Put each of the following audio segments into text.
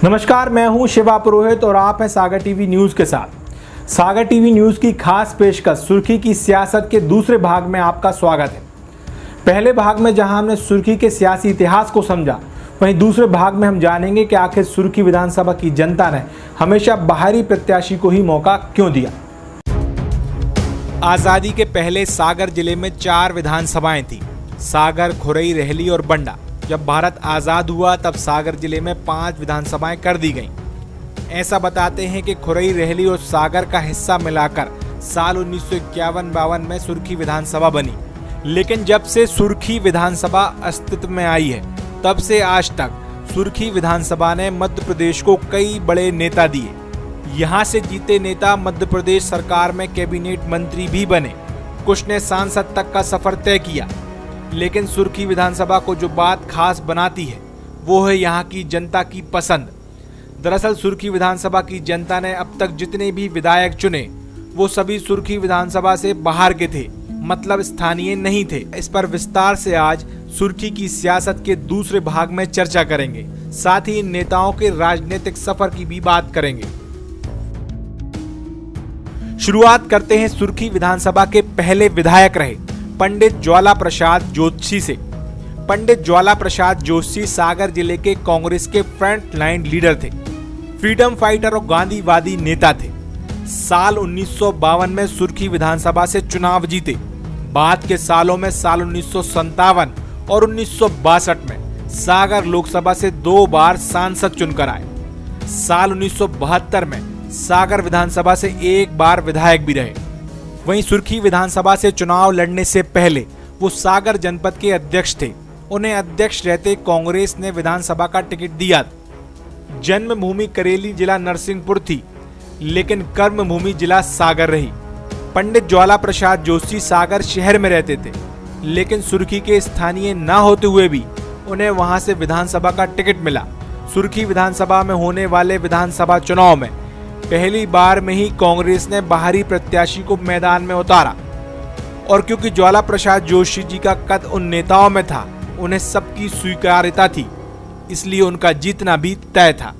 नमस्कार, मैं हूं शिवा पुरोहित और आप हैं सागर टीवी न्यूज के साथ। सागर टीवी न्यूज की खास पेशकश सुर्खी की सियासत के दूसरे भाग में आपका स्वागत है। पहले भाग में जहां हमने सुर्खी के सियासी इतिहास को समझा, वहीं दूसरे भाग में हम जानेंगे कि आखिर सुर्खी विधानसभा की जनता ने हमेशा बाहरी प्रत्याशी को ही मौका क्यों दिया। आजादी के पहले सागर जिले में 4 विधानसभाएं थी, सागर, खुरई, रेहली और बंडा। जब भारत आजाद हुआ तब सागर जिले में 5 विधानसभाएं कर दी गईं। ऐसा बताते हैं कि खुरई, रेहली और सागर का हिस्सा मिलाकर साल 1951-52 में सुर्खी विधानसभा बनी। लेकिन जब से सुर्खी विधानसभा अस्तित्व में आई है, तब से आज तक सुर्खी विधानसभा ने मध्य प्रदेश को कई बड़े नेता दिए। यहाँ से जीते नेता मध्य प्रदेश सरकार में कैबिनेट मंत्री भी बने, कुछ ने सांसद तक का सफर तय किया। लेकिन सुर्खी विधानसभा को जो बात खास बनाती है वो है यहाँ की जनता की पसंद। दरअसल सुर्खी विधानसभा की जनता ने अब तक जितने भी विधायक चुने वो सभी सुर्खी विधानसभा से बाहर के थे, मतलब स्थानीय नहीं थे। इस पर विस्तार से आज सुर्खी की सियासत के दूसरे भाग में चर्चा करेंगे, साथ ही इन नेताओं के राजनीतिक सफर की भी बात करेंगे। शुरुआत करते हैं सुर्खी विधानसभा के पहले विधायक रहे पंडित ज्वाला प्रसाद जोशी से। पंडित ज्वाला प्रसाद जोशी सागर जिले के कांग्रेस के फ्रंट लाइन लीडर थे, फ्रीडम फाइटर और गांधीवादी नेता थे। साल 1952 में सुर्खी विधानसभा से चुनाव जीते। बाद के सालों में साल 1957 और 1962 में सागर लोकसभा से 2 बार सांसद चुनकर आए। साल 1972 में सागर विधानसभा से 1 बार विधायक भी रहे। वहीं सुर्खी विधानसभा से चुनाव लड़ने से पहले वो सागर जनपद के अध्यक्ष थे। उन्हें अध्यक्ष रहते कांग्रेस ने विधानसभा का टिकट दिया। जन्मभूमि करेली जिला नरसिंहपुर थी, लेकिन कर्मभूमि जिला सागर रही। पंडित ज्वाला प्रसाद जोशी सागर शहर में रहते थे, लेकिन सुर्खी के स्थानीय न होते हुए भी उन्हें वहां से विधानसभा का टिकट मिला। सुर्खी विधानसभा में होने वाले विधानसभा चुनाव में पहली बार में ही कांग्रेस ने बाहरी प्रत्याशी को मैदान में उतारा, और क्योंकि ज्वाला प्रसाद जोशी जी का कद उन नेताओं में था, उन्हें सबकी स्वीकार्यता थी, इसलिए उनका जीतना भी तय था।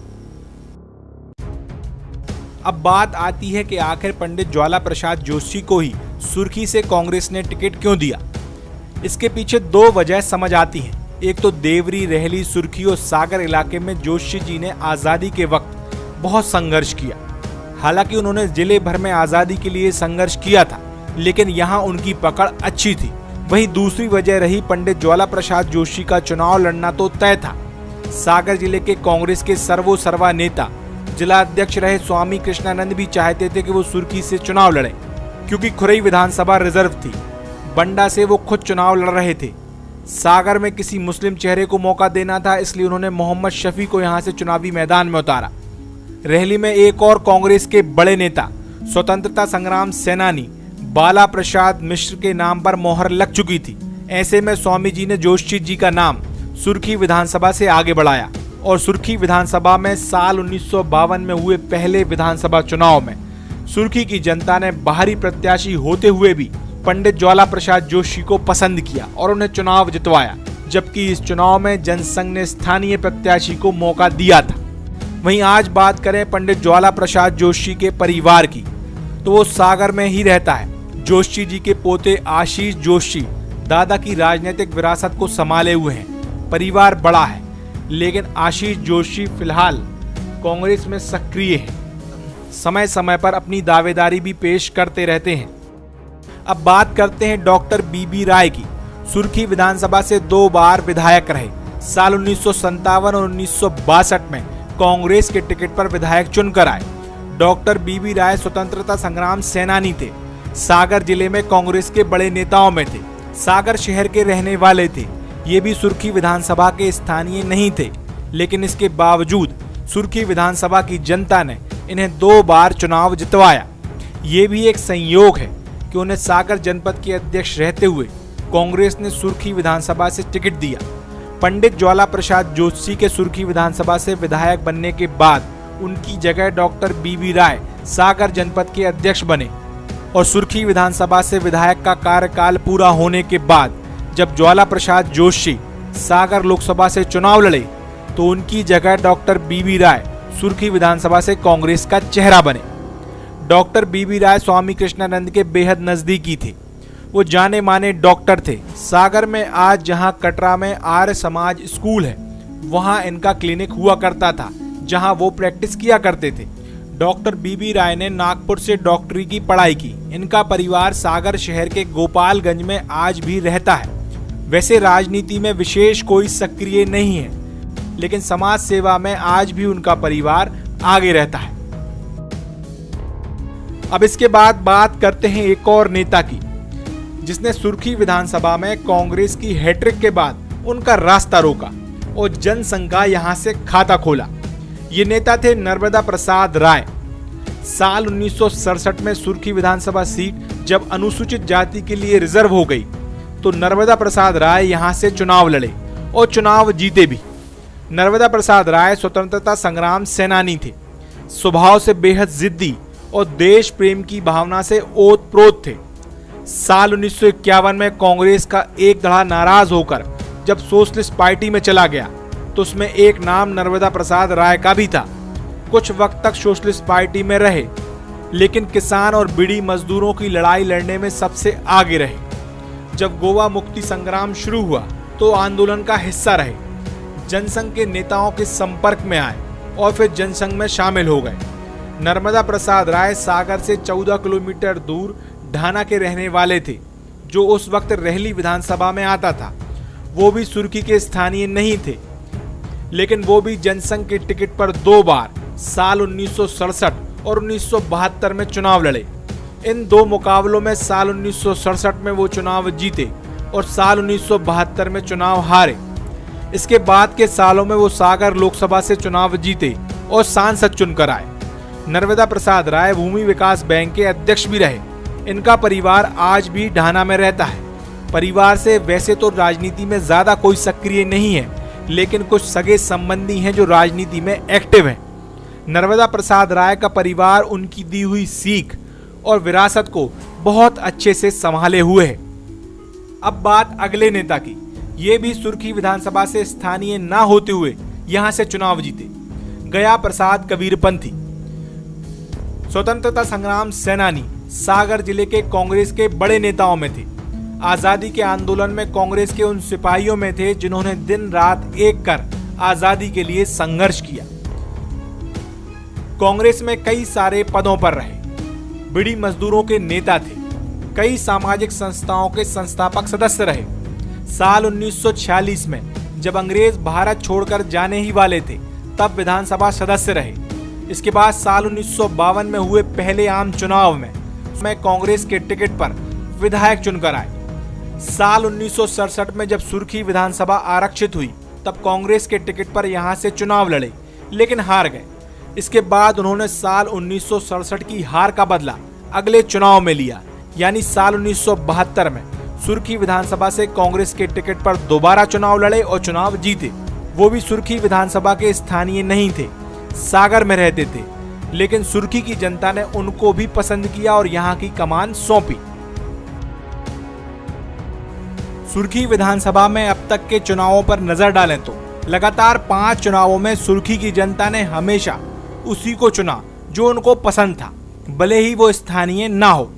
अब बात आती है कि आखिर पंडित ज्वाला प्रसाद जोशी को ही सुर्खी से कांग्रेस ने टिकट क्यों दिया। इसके पीछे 2 वजह समझ आती हैं। एक तो देवरी, रेहली, सुर्खी और सागर इलाके में जोशी जी ने आजादी के वक्त बहुत संघर्ष किया। हालांकि उन्होंने जिले भर में आजादी के लिए संघर्ष किया था, लेकिन यहाँ उनकी पकड़ अच्छी थी। वहीं दूसरी वजह रही पंडित ज्वाला प्रसाद जोशी का चुनाव लड़ना तो तय था। सागर जिले के कांग्रेस के सर्वा नेता जिला अध्यक्ष रहे स्वामी कृष्णानंद भी चाहते थे कि वो सुर्खी से चुनाव लड़े, क्योंकि खुरई विधानसभा रिजर्व थी। बंडा से वो खुद चुनाव लड़ रहे थे। सागर में किसी मुस्लिम चेहरे को मौका देना था, इसलिए उन्होंने मोहम्मद शफी को यहाँ से चुनावी मैदान में उतारा। रेहली में एक और कांग्रेस के बड़े नेता, स्वतंत्रता संग्राम सेनानी बाला प्रसाद मिश्र के नाम पर मोहर लग चुकी थी। ऐसे में स्वामी जी ने जोशी जी का नाम सुर्खी विधानसभा से आगे बढ़ाया, और सुर्खी विधानसभा में साल 1952 में हुए पहले विधानसभा चुनाव में सुर्खी की जनता ने बाहरी प्रत्याशी होते हुए भी पंडित ज्वाला प्रसाद जोशी को पसंद किया और उन्हें चुनाव जितवाया, जबकि इस चुनाव में जनसंघ ने स्थानीय प्रत्याशी को मौका दिया था। वहीं आज बात करें पंडित ज्वाला प्रसाद जोशी के परिवार की, तो वो सागर में ही रहता है। जोशी जी के पोते आशीष जोशी दादा की राजनीतिक विरासत को संभाले हुए हैं। परिवार बड़ा है, लेकिन आशीष जोशी फिलहाल कांग्रेस में सक्रिय हैं। समय समय पर अपनी दावेदारी भी पेश करते रहते हैं। अब बात करते हैं डॉक्टर बीबी राय की। सुर्खी विधानसभा से 2 बार विधायक रहे। साल 1957 और 1962 में कांग्रेस के टिकट पर विधायक चुनकर आए। डॉक्टर बीबी राय स्वतंत्रता संग्राम सेनानी थे। सागर जिले में कांग्रेस के बड़े नेताओं में थे। सागर शहर के रहने वाले थे। ये भी सुर्खी विधानसभा के स्थानीय नहीं थे, लेकिन इसके बावजूद सुर्खी विधानसभा की जनता ने इन्हें 2 बार चुनाव जितवाया। ये भी एक संयोग है कि उन्हें सागर जनपद के अध्यक्ष रहते हुए कांग्रेस ने सुर्खी विधानसभा से टिकट दिया। पंडित ज्वाला प्रसाद जोशी के सुर्खी विधानसभा से विधायक बनने के बाद उनकी जगह डॉक्टर बीबी राय सागर जनपद के अध्यक्ष बने, और सुर्खी विधानसभा से विधायक का कार्यकाल पूरा होने के बाद जब ज्वाला प्रसाद जोशी सागर लोकसभा से चुनाव लड़े, तो उनकी जगह डॉक्टर बीबी राय सुर्खी विधानसभा से कांग्रेस का चेहरा बने। डॉक्टर बीबी राय स्वामी कृष्णानंद के बेहद नजदीकी थे। वो जाने माने डॉक्टर थे। सागर में आज जहां कटरा में आर्य समाज स्कूल है, वहां इनका क्लिनिक हुआ करता था, जहां वो प्रैक्टिस किया करते थे। डॉक्टर बीबी राय ने नागपुर से डॉक्टरी की पढ़ाई की। इनका परिवार सागर शहर के गोपालगंज में आज भी रहता है। वैसे राजनीति में विशेष कोई सक्रिय नहीं है, लेकिन समाज सेवा में आज भी उनका परिवार आगे रहता है। अब इसके बाद बात करते हैं एक और नेता की, जिसने सुर्खी विधानसभा में कांग्रेस की हैट्रिक के बाद उनका रास्ता रोका और जनसंघ का यहां से खाता खोला। ये नेता थे नर्मदा प्रसाद राय। साल 1967 में सुर्खी विधानसभा सीट जब अनुसूचित जाति के लिए रिजर्व हो गई, तो नर्मदा प्रसाद राय यहां से चुनाव लड़े और चुनाव जीते भी। नर्मदा प्रसाद राय स्वतंत्रता संग्राम सेनानी थे। स्वभाव से बेहद जिद्दी और देश प्रेम की भावना से ओतप्रोत थे। साल 1951 में कांग्रेस का एक धड़ा नाराज होकर जब सोशलिस्ट पार्टी में चला गया, तो उसमें एक नाम नर्मदा प्रसाद राय का भी था। कुछ वक्त तक सोशलिस्ट पार्टी में रहे, लेकिन किसान और बीड़ी मजदूरों की लड़ाई लड़ने में सबसे आगे रहे। जब गोवा मुक्ति संग्राम शुरू हुआ, तो आंदोलन का हिस्सा रहे। जनसंघ के नेताओं के संपर्क में आए और फिर जनसंघ में शामिल हो गए। नर्मदा प्रसाद राय सागर से 14 किलोमीटर दूर ढाना के रहने वाले थे, जो उस वक्त रेहली विधानसभा में आता था। वो भी सुर्खी के स्थानीय नहीं थे, लेकिन वो भी जनसंघ के टिकट पर 2 बार साल 1967 और 1972 में चुनाव लड़े। इन 2 मुकाबलों में साल 1967 में वो चुनाव जीते और साल 1972 में चुनाव हारे। इसके बाद के सालों में वो सागर लोकसभा से चुनाव जीते और सांसद चुनकर आए। नर्मदा प्रसाद राय भूमि विकास बैंक के अध्यक्ष भी रहे। इनका परिवार आज भी ढाना में रहता है। परिवार से वैसे तो राजनीति में ज्यादा कोई सक्रिय नहीं है, लेकिन कुछ सगे संबंधी हैं जो राजनीति में एक्टिव हैं। नर्मदा प्रसाद राय का परिवार उनकी दी हुई सीख और विरासत को बहुत अच्छे से संभाले हुए है। अब बात अगले नेता की। ये भी सुर्खी विधानसभा से स्थानीय ना होते हुए यहां से चुनाव जीते। गया प्रसाद कबीरपंथी, स्वतंत्रता संग्राम सेनानी, सागर जिले के कांग्रेस के बड़े नेताओं में थे। आजादी के आंदोलन में कांग्रेस के उन सिपाहियों में थे जिन्होंने दिन रात एक कर आजादी के लिए संघर्ष किया। कांग्रेस में कई सारे पदों पर रहे। बीड़ी मजदूरों के नेता थे। कई सामाजिक संस्थाओं के संस्थापक सदस्य रहे। साल 1946 में जब अंग्रेज भारत छोड़कर जाने ही वाले थे, तब विधानसभा सदस्य रहे। इसके बाद साल 1952 में हुए पहले आम चुनाव में कांग्रेस के टिकट पर विधायक चुनकर आए। साल 1967 में जब सुर्खी विधानसभा आरक्षित हुई, तब कांग्रेस के टिकट पर यहां से चुनाव लड़े, लेकिन हार गए। इसके बाद उन्होंने साल 1967 की हार का बदला अगले चुनाव में लिया, यानी साल 1972 में सुर्खी विधानसभा से कांग्रेस के टिकट पर दोबारा चुनाव लड़े और चुनाव जीते। वो भी सुर्खी विधानसभा के स्थानीय नहीं थे, सागर में रहते थे, लेकिन सुर्खी की जनता ने उनको भी पसंद किया और यहाँ की कमान सौंपी। सुर्खी विधानसभा में अब तक के चुनावों पर नजर डालें तो लगातार 5 चुनावों में सुर्खी की जनता ने हमेशा उसी को चुना जो उनको पसंद था, भले ही वो स्थानीय ना हो।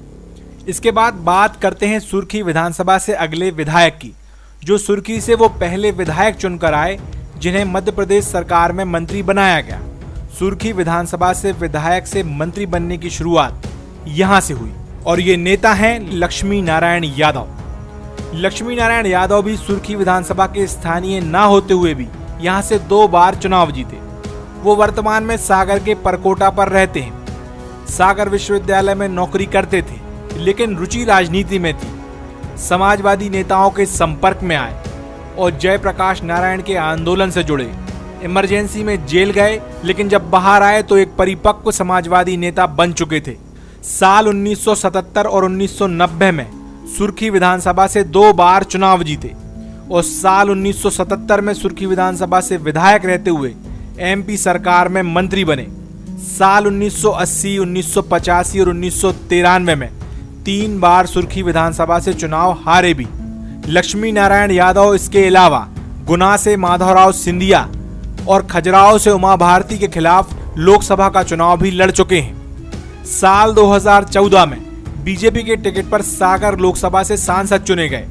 इसके बाद बात करते हैं सुर्खी विधानसभा से अगले विधायक की, जो सुर्खी से वो पहले विधायक चुनकर आए जिन्हें मध्य प्रदेश सरकार में मंत्री बनाया गया। सुर्खी विधानसभा से विधायक से मंत्री बनने की शुरुआत यहां से हुई और ये नेता हैं लक्ष्मी नारायण यादव। लक्ष्मी नारायण यादव भी सुर्खी विधानसभा के स्थानीय ना होते हुए भी यहां से 2 बार चुनाव जीते। वो वर्तमान में सागर के परकोटा पर रहते हैं। सागर विश्वविद्यालय में नौकरी करते थे, लेकिन रुचि राजनीति में थी। समाजवादी नेताओं के संपर्क में आए और जयप्रकाश नारायण के आंदोलन से जुड़े। इमरजेंसी में जेल गए, लेकिन जब बाहर आए तो एक परिपक्व समाजवादी नेता बन चुके थे। साल 1977 और 1990 में सुर्खी विधानसभा से 2 बार चुनाव जीते और साल 1977 में सुर्खी विधानसभा से विधायक रहते हुए एमपी सरकार में मंत्री बने। साल 1980, 1985 और 1993 में 3 बार सुर्खी विधानसभा से चुनाव हारे भी। लक्ष्मी नारायण यादव इसके अलावा गुना से माधवराव सिंधिया और खजुराहो से उमा भारती के खिलाफ लोकसभा का चुनाव भी लड़ चुके हैं। साल 2014 में बीजेपी के टिकट पर सागर लोकसभा से सांसद चुने गए।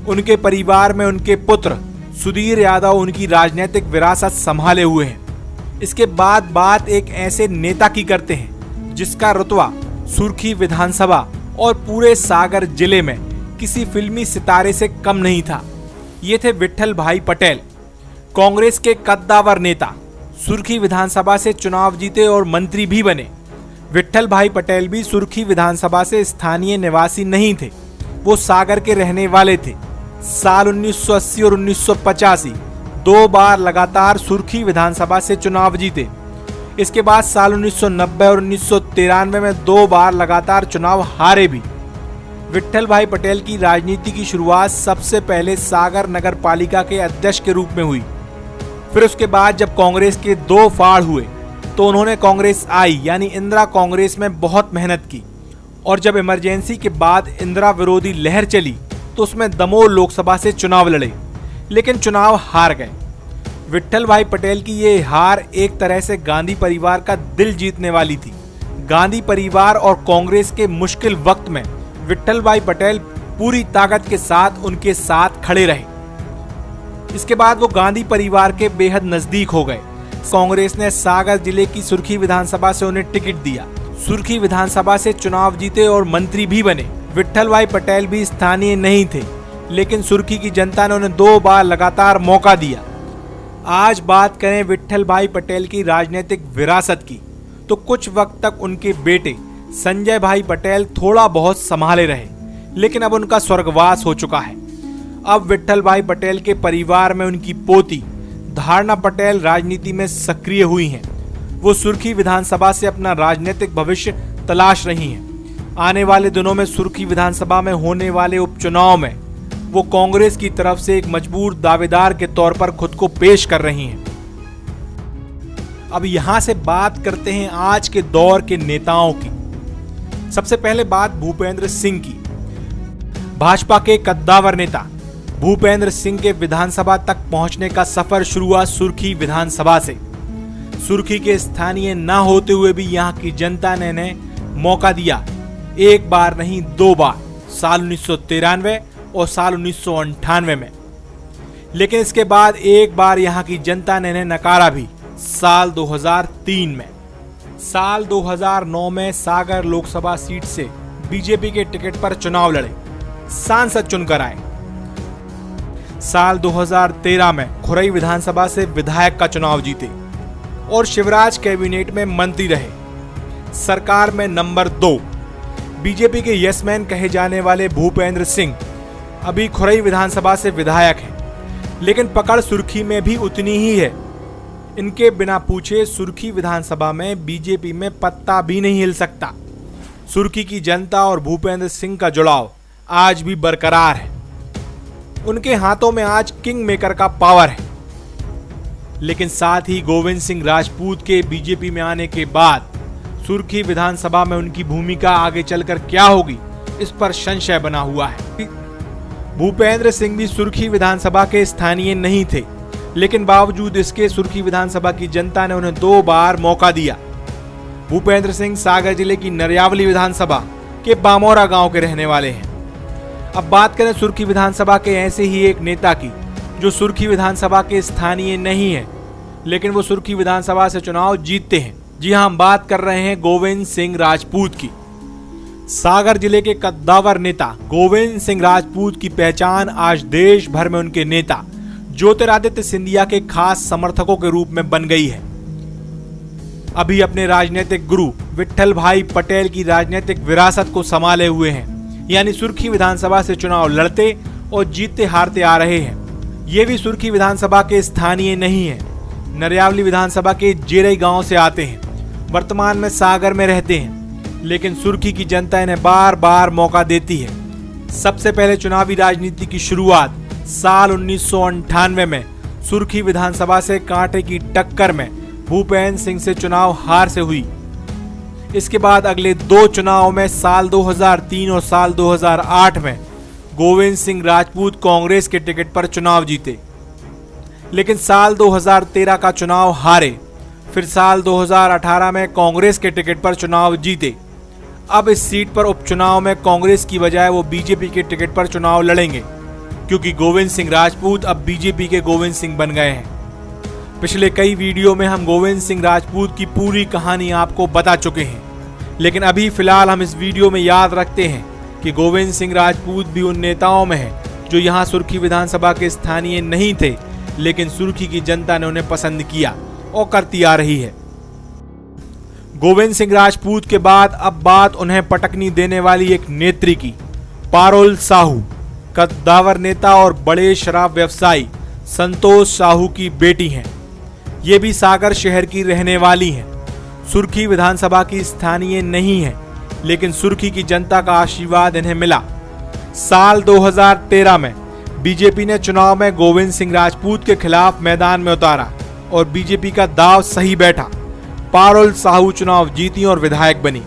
उनके परिवार में उनके पुत्र सुधीर यादव उनकी राजनीतिक विरासत संभाले हुए हैं। इसके बाद बात एक ऐसे नेता की करते हैं जिसका रुतबा सुर्खी विधानसभा और पूरे सागर जिले में किसी फिल्मी सितारे से कम नहीं था। ये थे विट्ठल भाई पटेल, कांग्रेस के कद्दावर नेता। सुर्खी विधानसभा से चुनाव जीते और मंत्री भी बने। विट्ठल भाई पटेल भी सुर्खी विधानसभा से स्थानीय निवासी नहीं थे, वो सागर के रहने वाले थे। साल 1980 और 1985 2 बार लगातार सुर्खी विधानसभा से चुनाव जीते। इसके बाद साल 1990 और 1993 में 2 बार लगातार चुनाव हारे भी। विट्ठल भाई पटेल की राजनीति की शुरुआत सबसे पहले सागर नगर पालिका के अध्यक्ष के रूप में हुई। फिर उसके बाद जब कांग्रेस के 2 फाड़ हुए तो उन्होंने कांग्रेस आई यानी इंदिरा कांग्रेस में बहुत मेहनत की, और जब इमरजेंसी के बाद इंदिरा विरोधी लहर चली तो उसमें दमोह लोकसभा से चुनाव लड़े, लेकिन चुनाव हार गए। विट्ठल भाई पटेल की ये हार एक तरह से गांधी परिवार का दिल जीतने वाली थी। गांधी परिवार और कांग्रेस के मुश्किल वक्त में विट्ठल भाई पटेल पूरी ताकत के साथ उनके साथ खड़े रहे। इसके बाद वो गांधी परिवार के बेहद नजदीक हो गए। कांग्रेस ने सागर जिले की सुर्खी विधानसभा से उन्हें टिकट दिया। सुर्खी विधानसभा से चुनाव जीते और मंत्री भी बने। विट्ठल भाई पटेल भी स्थानीय नहीं थे, लेकिन सुर्खी की जनता ने उन्हें 2 बार लगातार मौका दिया। आज बात करें विट्ठल भाई पटेल की राजनीतिक विरासत की, तो कुछ वक्त तक उनके बेटे संजय भाई पटेल थोड़ा बहुत संभाले रहे, लेकिन अब उनका स्वर्गवास हो चुका है। अब विट्ठल भाई पटेल के परिवार में उनकी पोती धारणा पटेल राजनीति में सक्रिय हुई हैं। वो सुर्खी विधानसभा से अपना राजनीतिक भविष्य तलाश रही हैं। आने वाले दिनों में सुर्खी विधानसभा में होने वाले उपचुनाव में वो कांग्रेस की तरफ से एक मजबूर दावेदार के तौर पर खुद को पेश कर रही हैं। अब यहां से बात करते हैं आज के दौर के नेताओं की। सबसे पहले बात भूपेंद्र सिंह की। भाजपा के कद्दावर नेता भूपेंद्र सिंह के विधानसभा तक पहुंचने का सफर शुरू हुआ सुर्खी विधानसभा से। सुर्खी के स्थानीय न होते हुए भी यहां की जनता ने इन्हें मौका दिया, एक बार नहीं 2 बार, साल 1993 और साल 1998 में। लेकिन इसके बाद एक बार यहां की जनता ने इन्हें नकारा भी, साल 2003 में। साल 2009 में सागर लोकसभा सीट से बीजेपी के टिकट पर चुनाव लड़े, सांसद चुनकर आए। साल 2013 में खुरई विधानसभा से विधायक का चुनाव जीते और शिवराज कैबिनेट में मंत्री रहे। सरकार में नंबर 2 बीजेपी के यसमैन कहे जाने वाले भूपेंद्र सिंह अभी खुरई विधानसभा से विधायक हैं, लेकिन पकड़ सुर्खी में भी उतनी ही है। इनके बिना पूछे सुर्खी विधानसभा में बीजेपी में पत्ता भी नहीं हिल सकता। सुर्खी की जनता और भूपेंद्र सिंह का जुड़ाव आज भी बरकरार है। उनके हाथों में आज किंग मेकर का पावर है। लेकिन साथ ही गोविंद सिंह राजपूत के बीजेपी में आने के बाद सुर्खी विधानसभा में उनकी भूमिका आगे चलकर क्या होगी, इस पर संशय बना हुआ है। भूपेंद्र सिंह भी सुर्खी विधानसभा के स्थानीय नहीं थे, लेकिन बावजूद इसके सुर्खी विधानसभा की जनता ने उन्हें 2 बार मौका दिया। भूपेंद्र सिंह सागर जिले की नरियावली विधानसभा के बामोरा गांव के रहने वाले हैं। अब बात करें सुर्खी विधानसभा के ऐसे ही एक नेता की जो सुर्खी विधानसभा के स्थानीय नहीं है, लेकिन वो सुर्खी विधानसभा से चुनाव जीतते हैं। जी हां, हम बात कर रहे हैं गोविंद सिंह राजपूत की। सागर जिले के कद्दावर नेता गोविंद सिंह राजपूत की पहचान आज देश भर में उनके नेता ज्योतिरादित्य सिंधिया के खास समर्थकों के रूप में बन गई है। अभी अपने राजनीतिक गुरु विट्ठल भाई पटेल की राजनीतिक विरासत को संभाले हुए हैं, यानी सुर्खी विधानसभा से चुनाव लड़ते और जीतते हारते आ रहे हैं। ये भी सुर्खी विधानसभा के स्थानीय नहीं है, नरियावली विधानसभा के जेरई गांव से आते हैं। वर्तमान में सागर में रहते हैं, लेकिन सुर्खी की जनता इन्हें बार बार मौका देती है। सबसे पहले चुनावी राजनीति की शुरुआत साल 1998 में सुर्खी विधानसभा से कांटे की टक्कर में भूपेंद्र सिंह से चुनाव हार से हुई। इसके बाद अगले 2 चुनाव में साल 2003 और साल 2008 में गोविंद सिंह राजपूत कांग्रेस के टिकट पर चुनाव जीते, लेकिन साल 2013 का चुनाव हारे। फिर साल 2018 में कांग्रेस के टिकट पर चुनाव जीते। अब इस सीट पर उपचुनाव में कांग्रेस की बजाय वो बीजेपी के टिकट पर चुनाव लड़ेंगे, क्योंकि गोविंद सिंह राजपूत अब बीजेपी के गोविंद सिंह बन गए हैं। पिछले कई वीडियो में हम गोविंद सिंह राजपूत की पूरी कहानी आपको बता चुके हैं, लेकिन अभी फिलहाल हम इस वीडियो में याद रखते हैं कि गोविंद सिंह राजपूत भी उन नेताओं में है जो यहाँ सुर्खी विधानसभा के स्थानीय नहीं थे, लेकिन सुर्खी की जनता ने उन्हें पसंद किया और करती आ रही है। गोविंद सिंह राजपूत के बाद अब बात उन्हें पटकनी देने वाली एक नेत्री की, पारुल साहू, कद्दावर नेता और बड़े शराब व्यवसायी संतोष साहू की बेटी हैं। ये भी सागर शहर की रहने वाली हैं। सुर्खी विधानसभा की स्थानीय नहीं है, लेकिन सुर्खी की जनता का आशीर्वाद इन्हें मिला। साल 2013 में बीजेपी ने चुनाव में गोविंद सिंह राजपूत के खिलाफ मैदान में उतारा और बीजेपी का दांव सही बैठा। पारुल साहू चुनाव जीती और विधायक बनी।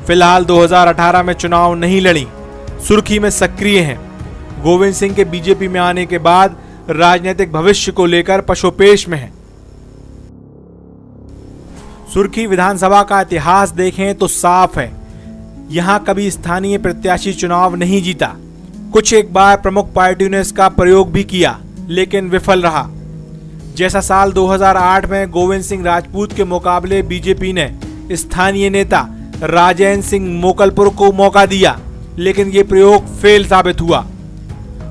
फिलहाल 2018 में चुनाव नहीं लड़ी, सुर्खी में सक्रिय हैं। गोविंद सिंह के बीजेपी में आने के बाद राजनीतिक भविष्य को लेकर पशोपेश में है। सुर्खी विधानसभा का इतिहास देखें तो साफ है, यहां कभी स्थानीय प्रत्याशी चुनाव नहीं जीता। कुछ एक बार प्रमुख पार्टियों ने इसका प्रयोग भी किया, लेकिन विफल रहा। जैसा साल 2008 में गोविंद सिंह राजपूत के मुकाबले बीजेपी ने स्थानीय नेता राजेंद्र सिंह मोकलपुर को मौका दिया, लेकिन ये प्रयोग फेल साबित हुआ।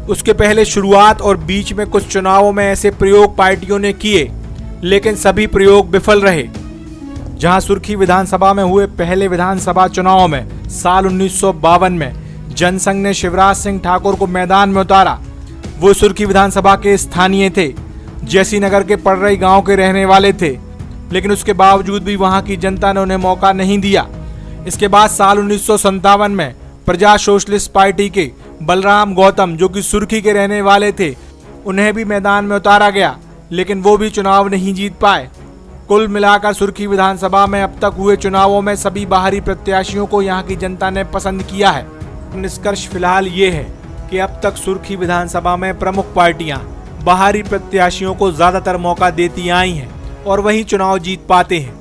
उसके पहले शुरुआत और बीच में कुछ चुनावों में ऐसे प्रयोग पार्टियों ने किए, लेकिन सभी प्रयोग विफल रहे। जहां सुर्खी विधानसभा में हुए पहले विधानसभा चुनाव में साल 1952 में जनसंघ ने शिवराज सिंह ठाकुर को मैदान में उतारा। वो सुर्खी विधानसभा के स्थानीय थे, जैसी नगर के पड़रई गांव के रहने वाले थे, लेकिन उसके बावजूद भी वहां की जनता ने उन्हें मौका नहीं दिया। इसके बाद साल 1957 में प्रजा सोशलिस्ट पार्टी के बलराम गौतम, जो कि सुर्खी के रहने वाले थे, उन्हें भी मैदान में उतारा गया, लेकिन वो भी चुनाव नहीं जीत पाए। कुल मिलाकर सुर्खी विधानसभा में अब तक हुए चुनावों में सभी बाहरी प्रत्याशियों को यहां की जनता ने पसंद किया है। निष्कर्ष फिलहाल ये है कि अब तक सुर्खी विधानसभा में प्रमुख पार्टियां बाहरी प्रत्याशियों को ज्यादातर मौका देती आई हैं और वही चुनाव जीत पाते हैं।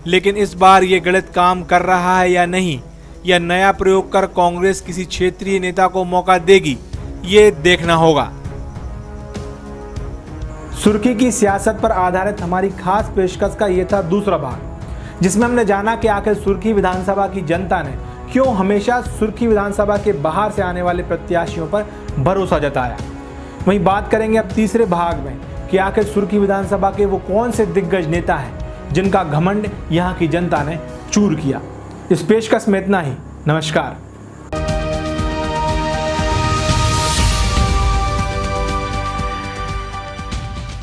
लेकिन इस बार ये गलत काम कर रहा है या नहीं, या नया प्रयोग कर कांग्रेस किसी क्षेत्रीय नेता को मौका देगी, ये देखना होगा। सुर्खी की सियासत पर आधारित हमारी खास पेशकश का ये था दूसरा भाग, जिसमें हमने जाना कि आखिर सुर्खी विधानसभा की जनता ने क्यों हमेशा सुर्खी विधानसभा के बाहर से आने वाले प्रत्याशियों पर भरोसा जताया। वहीं बात करेंगे अब तीसरे भाग में कि आखिर सुर्खी विधानसभा के वो कौन से दिग्गज नेता हैं जिनका घमंड यहाँ की जनता ने चूर किया। इस पेशकश में इतना ही। नमस्कार।